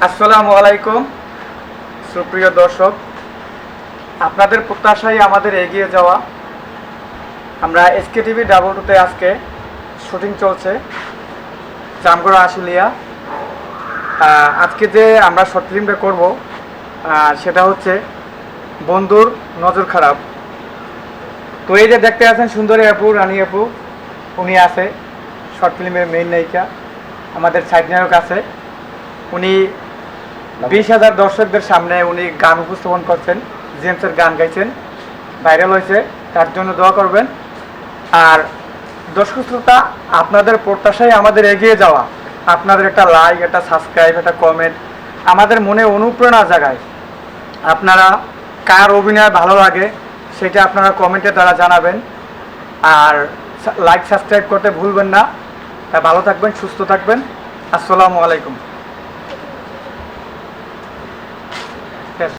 আসসালামু আলাইকুম সুপ্রিয় দর্শক, আপনাদের প্রত্যাশায় আমাদের এগিয়ে যাওয়া। আমরা এসকে টিভি ডাবল টুতে আজকে শুটিং চলছে জামগড়া আশুলিয়া। আজকে যে আমরা শর্ট ফিল্মটা করবো সেটা হচ্ছে বন্ধুর নজর খারাপ। তো এই যে দেখতে আছেন সুন্দরী আপু, রানী আপু, উনি আছে শর্ট ফিল্মের মেইন নায়িকা। আমাদের সাইড নায়ক আছে, উনি 20,000 দর্শকদের সামনে উনি গান উপস্থাপন করছেন, জেমসের গান গাইছেন, ভাইরাল হয়েছে। তার জন্য দোয়া করবেন। আর দর্শক শ্রোতা, আপনাদের প্রত্যাশায় আমাদের এগিয়ে যাওয়া। আপনাদের একটা লাইক, একটা সাবস্ক্রাইব, একটা কমেন্ট আমাদের মনে অনুপ্রেরণা জাগায়। আপনারা কার অভিনয় ভালো লাগে সেটা আপনারা কমেন্টের দ্বারা জানাবেন। আর লাইক সাবস্ক্রাইব করতে ভুলবেন না। ভালো থাকবেন, সুস্থ থাকবেন। আসসালামু আলাইকুম।